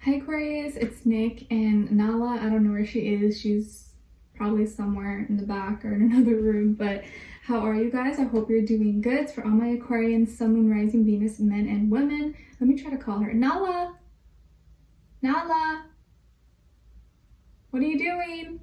Hi Aquarius, it's Nick and Nala. I don't know where she is. She's probably somewhere in the back or in another room, but how are you guys? I hope you're doing good. It's for all my Aquarians, Sun, Moon, Rising, Venus, men and women. Let me try to call her. Nala! Nala! What are you doing?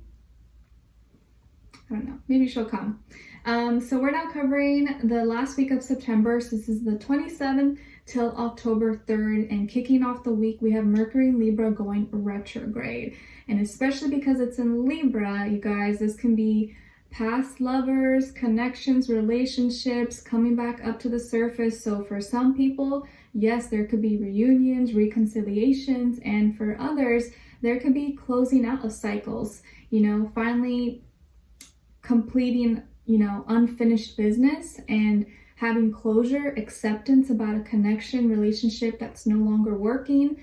I don't know. Maybe she'll come. So we're now covering the last week of September. So this is the 27th till October 3rd, and kicking off the week we have Mercury in Libra going retrograde. And especially because it's in Libra, you guys, this can be past lovers, connections, relationships coming back up to the surface. So for some people, yes, there could be reunions, reconciliations, and for others, there could be closing out of cycles, finally completing, unfinished business and having closure, acceptance about a connection, relationship that's no longer working.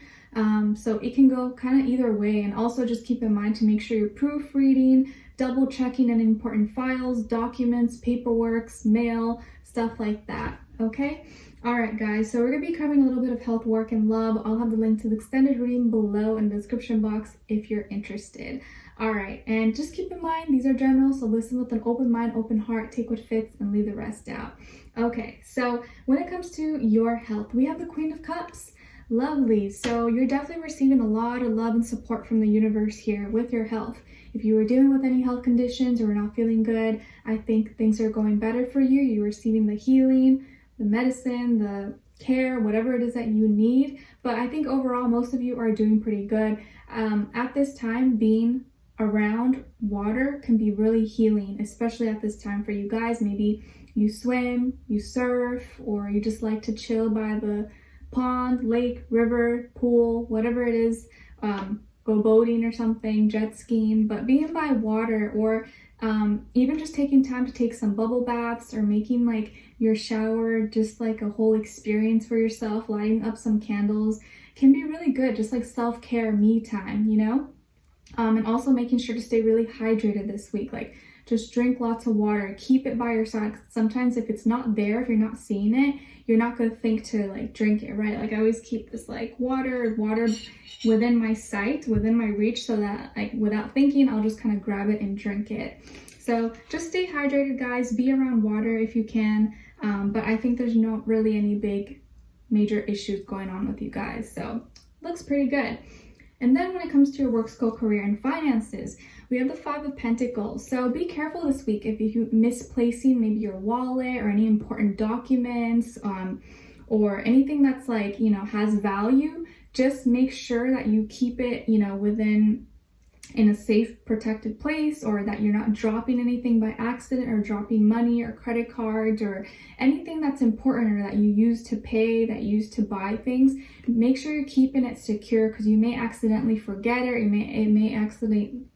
So it can go kind of either way. And also just keep in mind to make sure you're proofreading, double checking any important files, documents, paperwork, mail, stuff like that. Okay? All right, guys. So we're going to be covering a little bit of health, work, and love. I'll have the link to the extended reading below in the description box if you're interested. All right, and just keep in mind, these are general, so listen with an open mind, open heart, take what fits, and leave the rest out. Okay, so when it comes to your health, we have the Queen of Cups. Lovely. So you're definitely receiving a lot of love and support from the universe here with your health. If you were dealing with any health conditions or not feeling good, I think things are going better for you. You're receiving the healing, the medicine, the care, whatever it is that you need. But I think overall, most of you are doing pretty good. At this time, being around water can be really healing, especially at this time for you guys. Maybe you swim, you surf, or you just like to chill by the pond, lake, river, pool, whatever it is, go boating or something, jet skiing. But being by water, or even just taking time to take some bubble baths, or making like your shower just like a whole experience for yourself, lighting up some candles, can be really good, just like self-care, me time, and also making sure to stay really hydrated this week. Like, just drink lots of water, keep it by your side. Sometimes if it's not there, if you're not seeing it, you're not going to think to like drink it, right? Like, I always keep this like water within my sight, within my reach, so that like without thinking, I'll just kind of grab it and drink it. So just stay hydrated, guys. Be around water if you can. But I think there's not really any big major issues going on with you guys. So looks pretty good. And then when it comes to your work, school, career, and finances, we have the Five of Pentacles. So be careful this week if you're misplacing maybe your wallet or any important documents, or anything that's like, has value. Just make sure that you keep it, in a safe, protected place, or that you're not dropping anything by accident, or dropping money or credit cards or anything that's important, or that you use to pay, that you use to buy things. Make sure you're keeping it secure, because you may accidentally forget it, or it may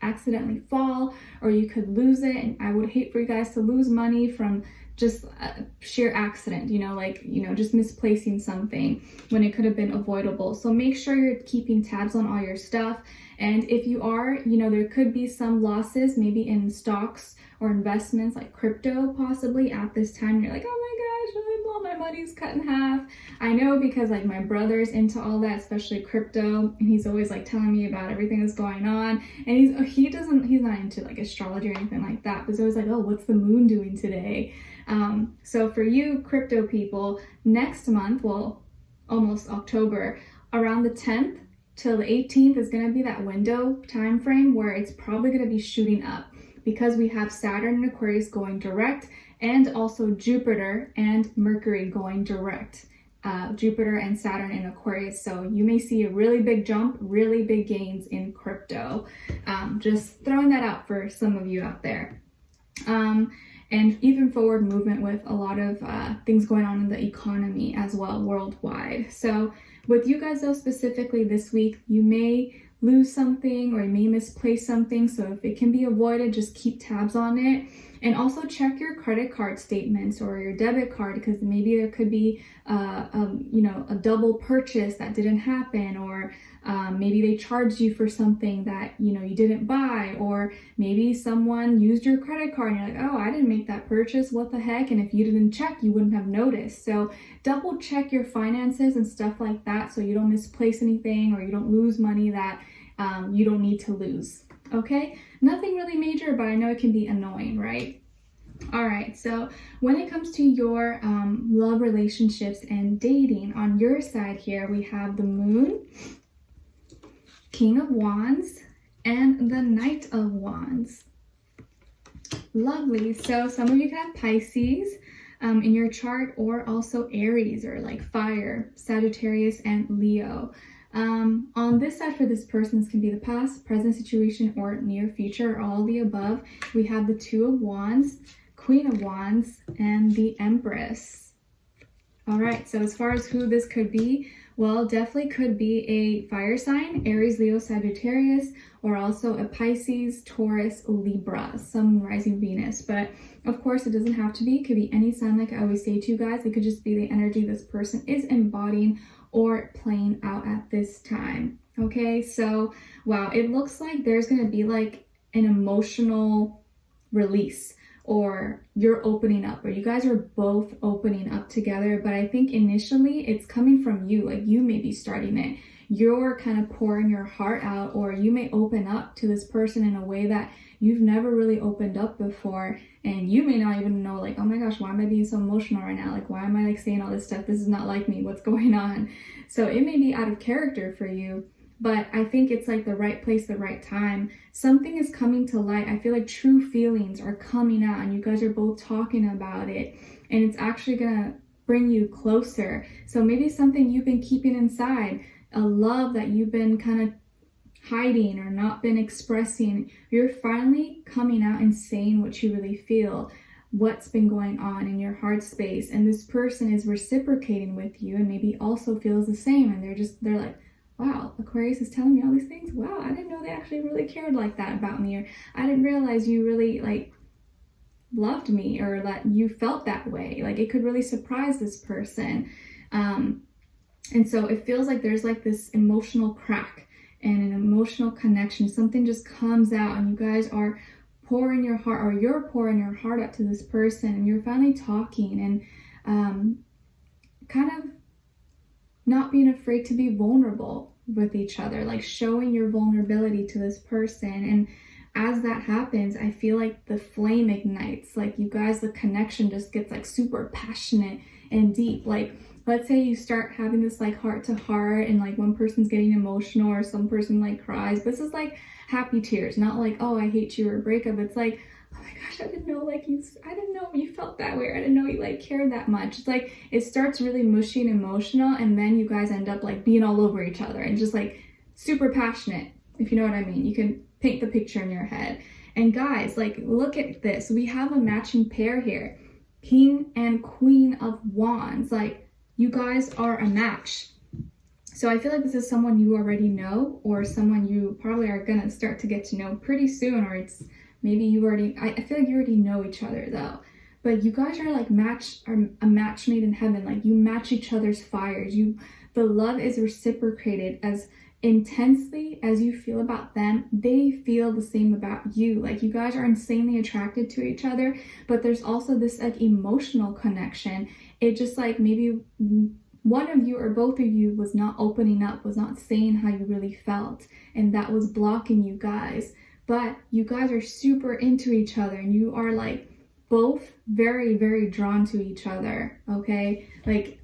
accidentally fall, or you could lose it. And I would hate for you guys to lose money from just sheer accident, just misplacing something when it could have been avoidable. So make sure you're keeping tabs on all your stuff. And if you are, there could be some losses, maybe in stocks or investments like crypto, possibly at this time. You're like, oh my gosh, all my money's cut in half. I know, because like my brother's into all that, especially crypto, and he's always like telling me about everything that's going on. And he's not into like astrology or anything like that, but he's always like, oh, what's the moon doing today? So for you crypto people, next month, well, almost October, around the 10th till the 18th is going to be that window time frame where it's probably going to be shooting up, because we have Saturn in Aquarius going direct, and also Jupiter and Mercury going direct. Jupiter and Saturn in Aquarius. So you may see a really big jump, really big gains in crypto. Just throwing that out for some of you out there. And even forward movement with a lot of things going on in the economy as well, worldwide. So with you guys though, specifically this week, you may lose something, or you may misplace something. So if it can be avoided, just keep tabs on it. And also check your credit card statements or your debit card, because maybe there could be a double purchase that didn't happen, or maybe maybe they charged you for something that, you know, you didn't buy, or maybe someone used your credit card and you're like, oh, I didn't make that purchase, what the heck? And if you didn't check, you wouldn't have noticed. So double check your finances and stuff like that so you don't misplace anything or you don't lose money that you don't need to lose. Okay, nothing really major, but I know it can be annoying, right? All right, so when it comes to your love, relationships, and dating, on your side here, we have the Moon, King of Wands, and the Knight of Wands. Lovely. So some of you can have Pisces in your chart, or also Aries, or like fire, Sagittarius, and Leo. On this side for this person, this can be the past, present situation, or near future, or all the above. We have the Two of Wands, Queen of Wands, and the Empress. All right, so as far as who this could be, well, definitely could be a fire sign, Aries, Leo, Sagittarius, or also a Pisces, Taurus, Libra, Sun, Rising, Venus. But of course, it doesn't have to be. It could be any sign, like I always say to you guys. It could just be the energy this person is embodying or playing out at this time. Okay, so wow, it looks like there's going to be like an emotional release, or you're opening up, or you guys are both opening up together. But I think initially it's coming from you, like you may be starting it. You're kind of pouring your heart out, or you may open up to this person in a way that you've never really opened up before. And you may not even know, like, oh my gosh, why am I being so emotional right now? Like, why am I like saying all this stuff? This is not like me. What's going on? So it may be out of character for you, but I think it's like the right place, the right time. Something is coming to light. I feel like true feelings are coming out, and you guys are both talking about it, and it's actually gonna bring you closer. So maybe something you've been keeping inside, a love that you've been kind of hiding or not been expressing, you're finally coming out and saying what you really feel, what's been going on in your heart space. And this person is reciprocating with you, and maybe also feels the same, and they're like, wow, Aquarius is telling me all these things. Wow, I didn't know they actually really cared like that about me, or I didn't realize you really like loved me, or that you felt that way. Like, it could really surprise this person. And so it feels like there's like this emotional crack and an emotional connection. Something just comes out, and you guys are pouring your heart, or you're pouring your heart out to this person, and you're finally talking and kind of not being afraid to be vulnerable with each other, like showing your vulnerability to this person. And as that happens, I feel like the flame ignites. Like, you guys, the connection just gets like super passionate and deep. Like, let's say you start having this like heart to heart, and like one person's getting emotional, or some person like cries. This is like happy tears, not like, oh, I hate you, or breakup. It's like, oh my gosh, I didn't know you felt that way, or I didn't know you like cared that much. It's like it starts really mushy and emotional, and then you guys end up like being all over each other and just like super passionate, if you know what I mean. You can paint the picture in your head. And guys, like, look at this. We have a matching pair here, King and Queen of Wands. Like, you guys are a match. So I feel like this is someone you already know, or someone you probably are gonna start to get to know pretty soon, or it's maybe you already, I feel like you already know each other though. But you guys are like a match made in heaven. Like, you match each other's fires. The love is reciprocated. As intensely as you feel about them, they feel the same about you. Like, you guys are insanely attracted to each other, but there's also this like emotional connection. It just like maybe one of you or both of you was not opening up, was not saying how you really felt, and that was blocking you guys. But you guys are super into each other, and you are like both very, very drawn to each other. Okay, like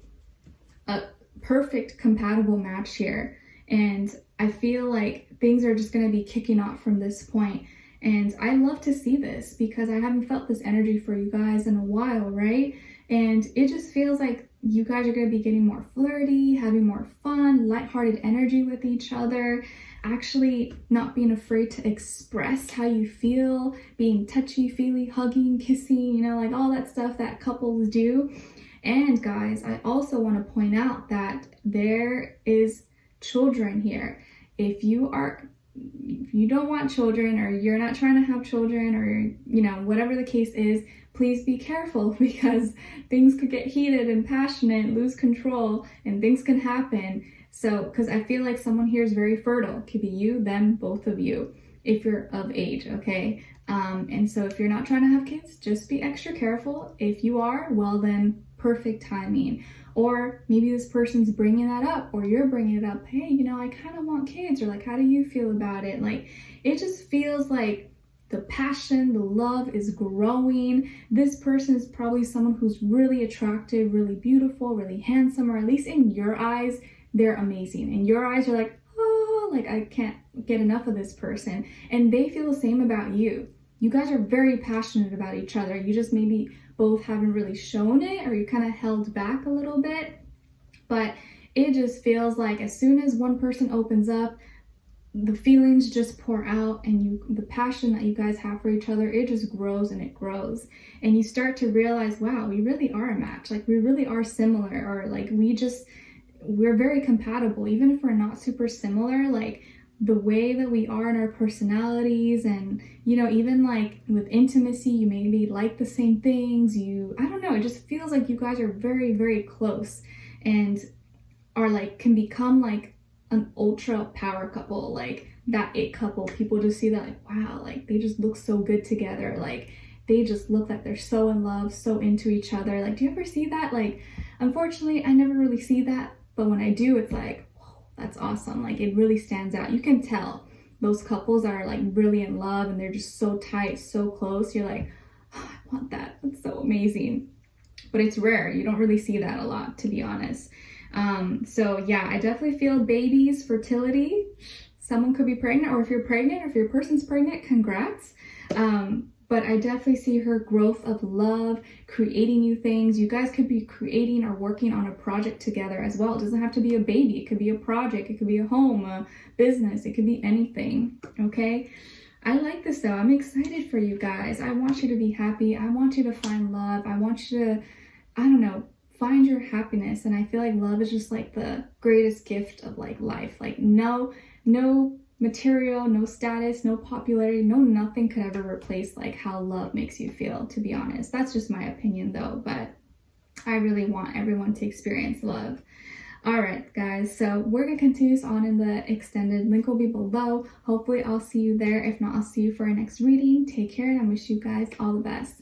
a perfect compatible match here. And I feel like things are just going to be kicking off from this point. And I love to see this, because I haven't felt this energy for you guys in a while, right? And it just feels like you guys are going to be getting more flirty, having more fun, lighthearted energy with each other, actually not being afraid to express how you feel, being touchy-feely, hugging, kissing, you know, like all that stuff that couples do. And guys, I also want to point out that there is children here. If you don't want children, or you're not trying to have children, or you know, whatever the case is, please be careful, because things could get heated and passionate, lose control, and things can happen. So, because I feel like someone here is very fertile. It could be you, them, both of you, if you're of age, okay? And so if you're not trying to have kids, just be extra careful. If you are, well then, perfect timing. Or maybe this person's bringing that up, or you're bringing it up. Hey, you know, I kind of want kids, or like, how do you feel about it? Like, it just feels like the passion, the love is growing. This person is probably someone who's really attractive, really beautiful, really handsome, or at least in your eyes, they're amazing. In your eyes, you're like, oh, like I can't get enough of this person. And they feel the same about you. You guys are very passionate about each other. You just maybe both haven't really shown it, or you kind of held back a little bit. But it just feels like as soon as one person opens up, the feelings just pour out, and the passion that you guys have for each other, it just grows and it grows. And you start to realize, wow, we really are a match. Like, we really are similar, or like we're very compatible. Even if we're not super similar, like the way that we are in our personalities, and you know, even like with intimacy, you maybe like the same things. I don't know, it just feels like you guys are very, very close, and are like, can become like an ultra power couple, like that it couple. People just see that like, wow, like they just look so good together. Like they just look like they're so in love, so into each other. Like, do you ever see that? Like, unfortunately, I never really see that, but when I do, it's like, whoa, that's awesome. Like, it really stands out. You can tell those couples that are like really in love and they're just so tight, so close. You're like, oh, I want that. That's so amazing. But it's rare. You don't really see that a lot, to be honest. So yeah, I definitely feel babies, fertility. Someone could be pregnant, or if you're pregnant, or if your person's pregnant, congrats. But I definitely see her growth of love, creating new things. You guys could be creating or working on a project together as well. It doesn't have to be a baby. It could be a project. It could be a home, a business. It could be anything, okay? I like this though. I'm excited for you guys. I want you to be happy. I want you to find love. I want you to, I don't know, find your happiness. And I feel like love is just like the greatest gift of like life. Like no material, no status, no popularity, no nothing could ever replace like how love makes you feel, to be honest. That's just my opinion though, but I really want everyone to experience love. All right, guys, so we're gonna continue this on in the extended. Link will be below. Hopefully I'll see you there. If not, I'll see you for our next reading. Take care, and I wish you guys all the best.